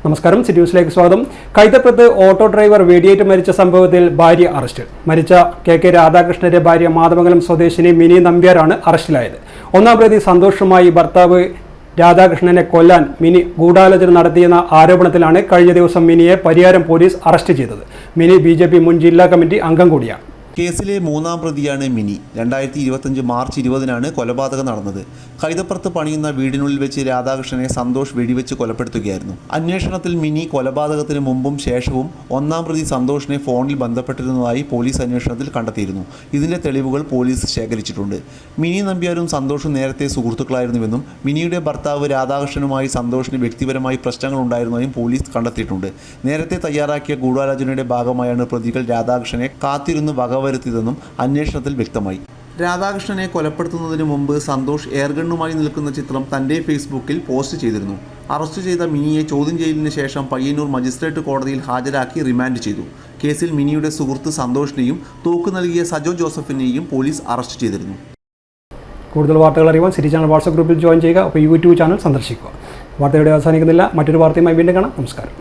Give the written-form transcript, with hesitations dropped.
നമസ്കാരം, സിറ്റി ന്യൂസിലേക്ക് സ്വാഗതം. കൈതപ്രത്ത് ഓട്ടോ ഡ്രൈവർ വെടിയേറ്റ് മരിച്ച സംഭവത്തിൽ ഭാര്യ അറസ്റ്റിൽ. മരിച്ച കെ രാധാകൃഷ്ണന്റെ ഭാര്യ മാതമംഗലം സ്വദേശിനി മിനി നമ്പ്യാരാണ് അറസ്റ്റിലായത്. ഒന്നാം പ്രതി സന്തോഷുമായി ഭർത്താവ് രാധാകൃഷ്ണനെ കൊല്ലാൻ മിനി ഗൂഢാലോചന നടത്തിയെന്ന ആരോപണത്തിലാണ് കഴിഞ്ഞ ദിവസം മിനിയെ പരിയാരം പോലീസ് അറസ്റ്റ് ചെയ്തത്. മിനി BJP മുൻ ജില്ലാ കമ്മിറ്റി അംഗം കൂടിയാണ്. കേസിലെ മൂന്നാം പ്രതിയാണ് മിനി. 2025 മാർച്ച് 20-നാണ് കൊലപാതകം നടന്നത്. കൈതപ്പുറത്ത് പണിയുന്ന വീടിനുള്ളിൽ വെച്ച് രാധാകൃഷ്ണനെ സന്തോഷ് വെടിവെച്ച് കൊലപ്പെടുത്തുകയായിരുന്നു. അന്വേഷണത്തിൽ മിനി കൊലപാതകത്തിന് മുമ്പും ശേഷവും ഒന്നാം പ്രതി സന്തോഷിനെ ഫോണിൽ ബന്ധപ്പെട്ടിരുന്നതായി പോലീസ് അന്വേഷണത്തിൽ കണ്ടെത്തിയിരുന്നു. ഇതിന്റെ തെളിവുകൾ പോലീസ് ശേഖരിച്ചിട്ടുണ്ട്. മിനി നമ്പ്യാരും സന്തോഷും നേരത്തെ സുഹൃത്തുക്കളായിരുന്നുവെന്നും മിനിയുടെ ഭർത്താവ് രാധാകൃഷ്ണനുമായി സന്തോഷിന് വ്യക്തിപരമായി പ്രശ്നങ്ങൾ ഉണ്ടായിരുന്നതായും പോലീസ് കണ്ടെത്തിയിട്ടുണ്ട്. നേരത്തെ തയ്യാറാക്കിയ ഗൂഢാലോചനയുടെ ഭാഗമായാണ് പ്രതികൾ രാധാകൃഷ്ണനെ കാത്തിരുന്ന് വകവരുത്തിയതെന്നും അന്വേഷണത്തിൽ വ്യക്തമായി. രാധാകൃഷ്ണനെ കൊലപ്പെടുത്തുന്നതിന് മുമ്പ് സന്തോഷ് എയർഗണ്ണുമായി നിൽക്കുന്ന ചിത്രം തൻ്റെ ഫേസ്ബുക്കിൽ പോസ്റ്റ് ചെയ്തിരുന്നു. അറസ്റ്റ് ചെയ്ത മിനിയെ ചോദ്യം ചെയ്യലിന് ശേഷം പയ്യന്നൂർ മജിസ്ട്രേറ്റ് കോടതിയിൽ ഹാജരാക്കി റിമാൻഡ് ചെയ്തു. കേസിൽ മിനിയുടെ സുഹൃത്ത് സന്തോഷിനെയും തോക്ക് നൽകിയ സജോ ജോസഫിനെയും പോലീസ് അറസ്റ്റ് ചെയ്തിരുന്നു. കൂടുതൽ വാർത്തകൾ അറിയുവാൻ സിറ്റി ചാനൽ വാട്സ്ആപ്പ് ഗ്രൂപ്പിൽ ജോയിൻ ചെയ്യുക. അപ്പോൾ YouTube ചാനൽ സന്ദർശിക്കുക. വാർത്തയുടെ അവസാനിക്കുന്നില്ല. മറ്റൊരു വാർത്തയുമായി വീണ്ടും കാണാം. നമസ്കാരം.